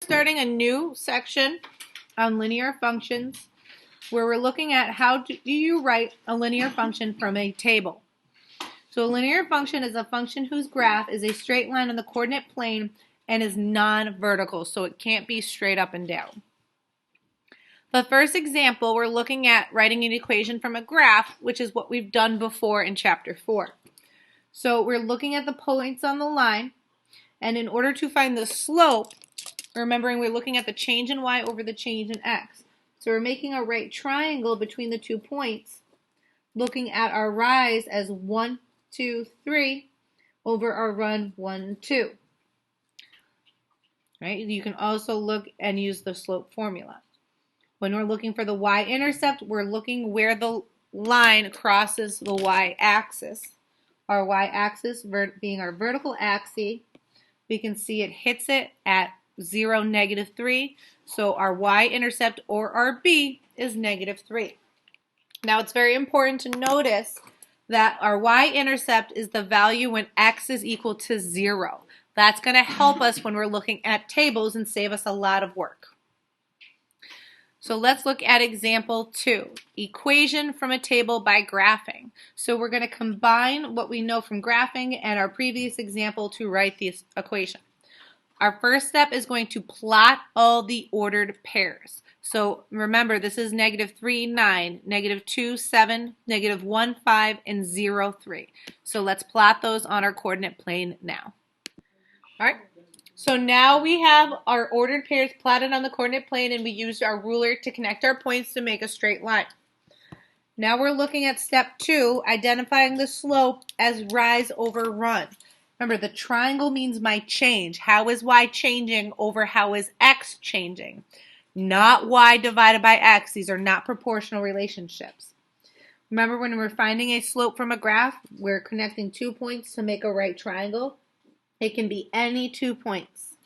starting a new section on linear functions where we're looking at how do you write a linear function from a table. So a linear function is a function whose graph is a straight line on the coordinate plane and is non-vertical, so it can't be straight up and down. The first example, we're looking at writing an equation from a graph, which is what we've done before in chapter 4. So we're looking at the points on the line, and in order to find the slope, remembering we're looking at the change in y over the change in x. So we're making a right triangle between the 2 points, looking at our rise as 1, 2, 3 over our run 1, 2. Right? You can also look and use the slope formula. When we're looking for the y-intercept, we're looking where the line crosses the y-axis. Our y-axis being our vertical axis, we can see it hits it at 0, -3. So our y-intercept, or our b, is -3. Now it's very important to notice that our y-intercept is the value when x is equal to 0. That's going to help us when we're looking at tables and save us a lot of work. So let's look at example 2, equation from a table by graphing. So we're going to combine what we know from graphing and our previous example to write this equation. Our first step is going to plot all the ordered pairs. So remember, this is -3, 9, -2, 7, -1, 5, and 0, 3. So let's plot those on our coordinate plane now. All right. So now we have our ordered pairs plotted on the coordinate plane, and we used our ruler to connect our points to make a straight line. Now we're looking at step 2, identifying the slope as rise over run. Remember, the triangle means my change. How is y changing over how is x changing? Not y divided by x. These are not proportional relationships. Remember, when we're finding a slope from a graph, we're connecting 2 points to make a right triangle. It can be any 2 points.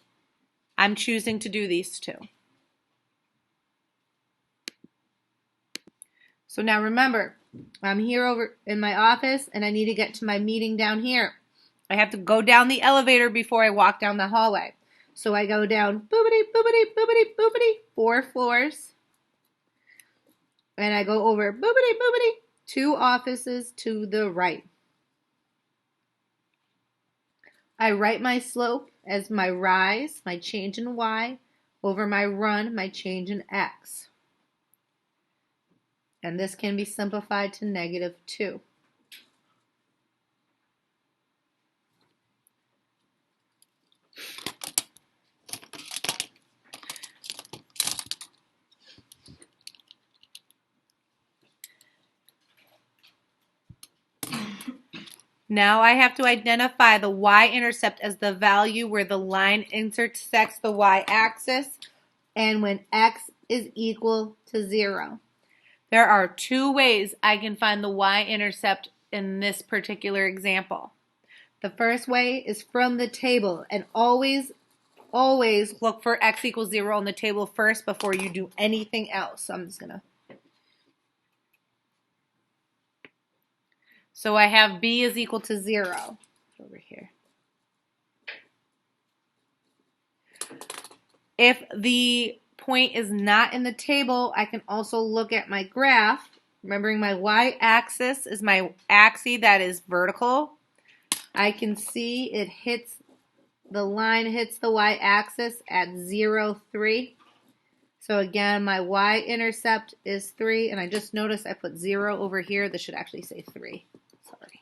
I'm choosing to do these 2. So now remember, I'm here over in my office and I need to get to my meeting down here. I have to go down the elevator before I walk down the hallway. So I go down boopity, boopity, boopity, boopity, 4 floors. And I go over boopity, boopity, 2 offices to the right. I write my slope as my rise, my change in y, over my run, my change in x. And this can be simplified to -2. Now I have to identify the y-intercept as the value where the line intersects the y-axis and when x is equal to 0. There are 2 ways I can find the y-intercept in this particular example. The first way is from the table, and always look for x equals 0 on the table first before you do anything else. So I'm just going to. So I have b is equal to 0 over here. If the point is not in the table, I can also look at my graph. Remembering my y-axis is my axis that is vertical. I can see it hits, the line hits the y-axis at 0, 3. So again, my y-intercept is 3, and I just noticed I put 0 over here. This should actually say 3. Sorry.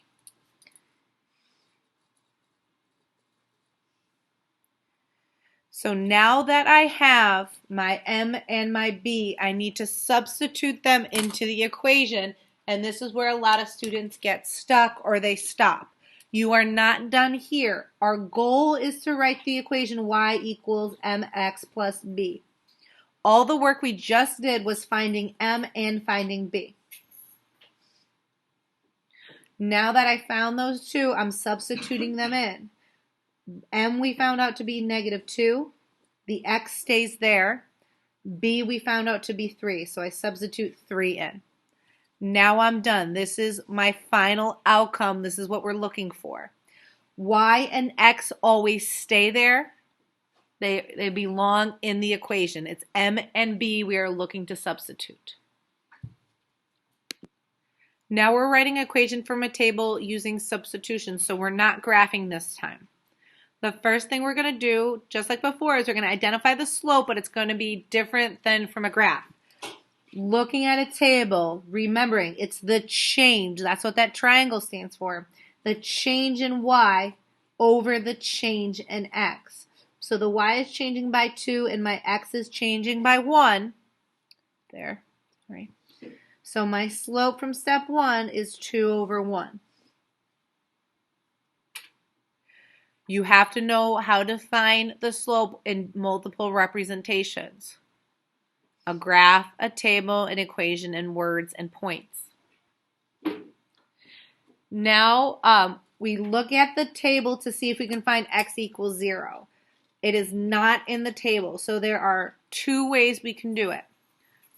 So now that I have my m and my b, I need to substitute them into the equation, and this is where a lot of students get stuck or they stop. You are not done here. Our goal is to write the equation y equals mx plus b. All the work we just did was finding m and finding b. Now that I found those 2, I'm substituting them in. M we found out to be -2. The x stays there. B we found out to be 3, so I substitute 3 in. Now I'm done. This is my final outcome. This is what we're looking for. Y and x always stay there. They belong in the equation. It's m and b we are looking to substitute. Now we're writing an equation from a table using substitution, so we're not graphing this time. The first thing we're going to do, just like before, is we're going to identify the slope, but it's going to be different than from a graph. Looking at a table, remembering it's the change. That's what that triangle stands for. The change in y over the change in x. So the y is changing by 2 and my x is changing by 1. There. Right. So my slope from step 1 is 2 over 1. You have to know how to find the slope in multiple representations. A graph, a table, an equation, and words and points. Now we look at the table to see if we can find x equals 0. It is not in the table, so there are two ways we can do it.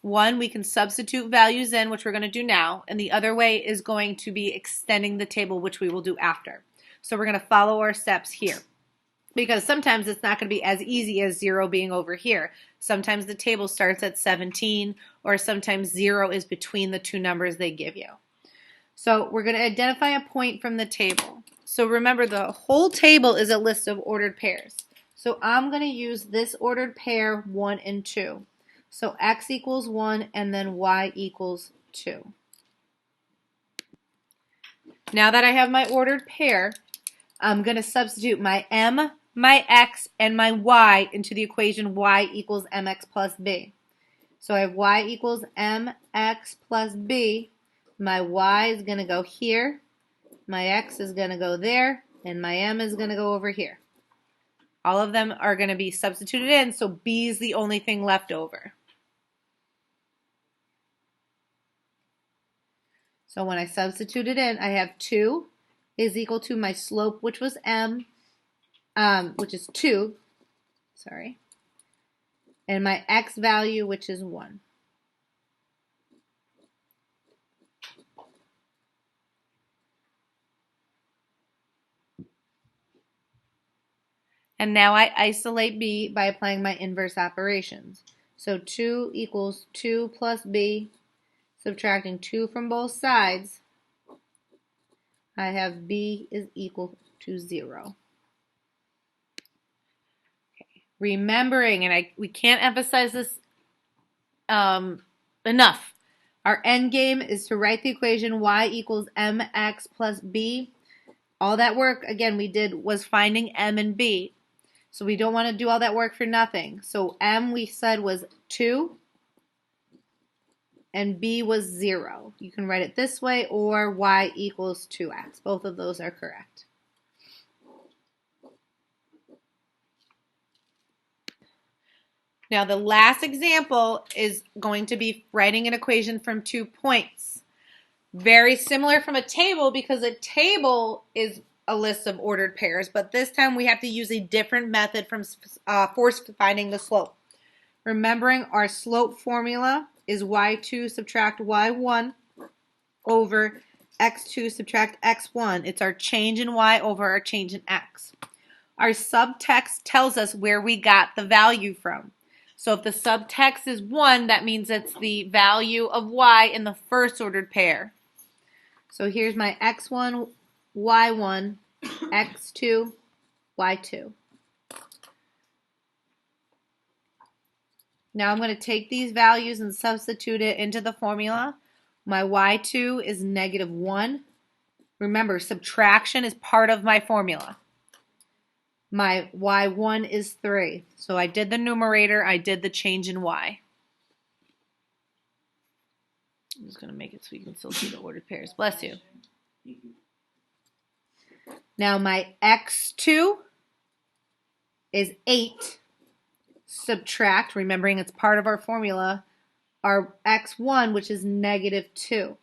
One, we can substitute values in, which we're going to do now, and the other way is going to be extending the table, which we will do after. So we're going to follow our steps here, because sometimes it's not going to be as easy as 0 being over here. Sometimes the table starts at 17, or sometimes 0 is between the two numbers they give you. So we're going to identify a point from the table. So remember, the whole table is a list of ordered pairs. So I'm going to use this ordered pair 1 and 2. So x equals 1 and then y equals 2. Now that I have my ordered pair, I'm going to substitute my m, my x, and my y into the equation y equals mx plus b. So I have y equals mx plus b. My y is going to go here, my x is going to go there, and my m is going to go over here. All of them are going to be substituted in, so b is the only thing left over. So when I substitute it in, I have 2 is equal to my slope, which was m, which is 2, sorry, and my x value, which is 1. And now I isolate b by applying my inverse operations. So 2 equals 2 plus b, subtracting 2 from both sides, I have b is equal to 0. Okay. Remembering, and we can't emphasize this enough, our end game is to write the equation y equals mx plus b. All that work, again, we did was finding m and b. So we don't want to do all that work for nothing. So m we said was 2 and b was 0. You can write it this way or y equals 2x. Both of those are correct. Now the last example is going to be writing an equation from 2 points. Very similar from a table, because a table is a list of ordered pairs, but this time we have to use a different method for finding the slope. Remembering our slope formula is y2 subtract y1 over x2 subtract x1. It's our change in y over our change in x. Our subtext tells us where we got the value from. So if the subtext is 1, that means it's the value of y in the first ordered pair. So here's my x1, y1, x2, y2. Now I'm going to take these values and substitute it into the formula. My y2 is -1. Remember, subtraction is part of my formula. My y1 is 3. So I did the numerator, I did the change in y. I'm just going to make it so you can still see the ordered pairs. Bless you. Now my x2 is 8. Subtract, remembering it's part of our formula, our x1, which is -2.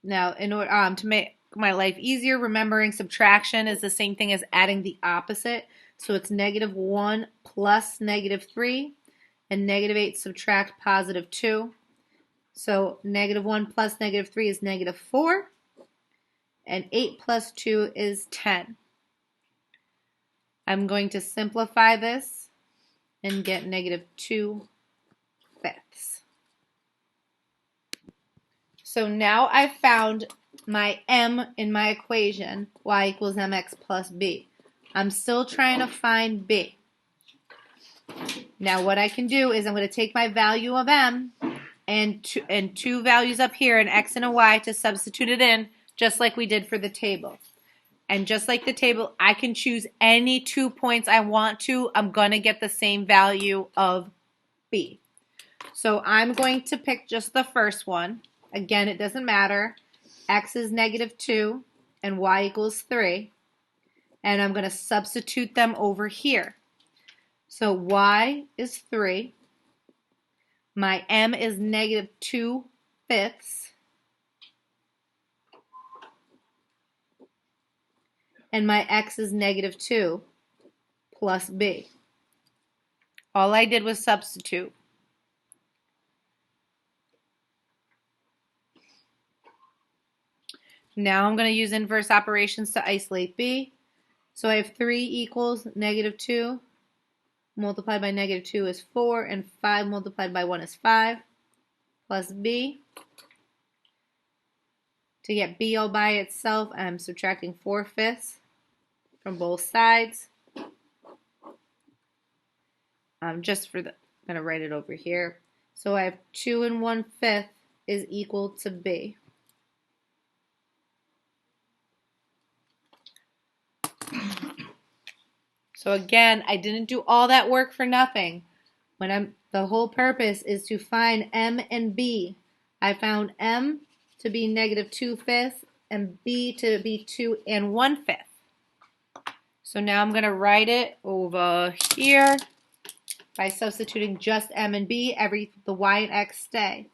Now, in order to make my life easier, remembering subtraction is the same thing as adding the opposite. So it's -1 plus -3, and -8 subtract +2. So -1 plus -3 is -4. and 8 plus 2 is 10. I'm going to simplify this and get negative 2/5. So now I've found my m in my equation, y equals mx plus b. I'm still trying to find b. Now what I can do is I'm going to take my value of m and two values up here, an x and a y, to substitute it in, just like we did for the table. And just like the table, I can choose any 2 points I want to. I'm going to get the same value of b. So I'm going to pick just the first one. Again, it doesn't matter. X is negative 2 and y equals 3. And I'm going to substitute them over here. So y is 3. My m is negative 2/5. And my x is negative 2 plus b. All I did was substitute. Now I'm going to use inverse operations to isolate b. So I have 3 equals negative 2 multiplied by negative 2 is 4, and 5 multiplied by 1 is 5, plus b. To get b all by itself, I'm subtracting 4/5 from both sides. I'm going to write it over here. So I have 2 1/5 is equal to b. So again, I didn't do all that work for nothing. The whole purpose is to find m and b. I found m to be negative 2/5 and b to be 2 1/5. So now I'm going to write it over here by substituting just m and b. The y and x stay.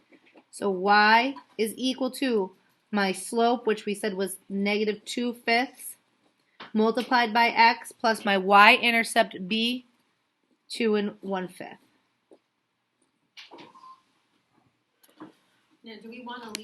So y is equal to my slope, which we said was negative 2/5, multiplied by x plus my y-intercept b, 2 1/5. Now, do we want to leave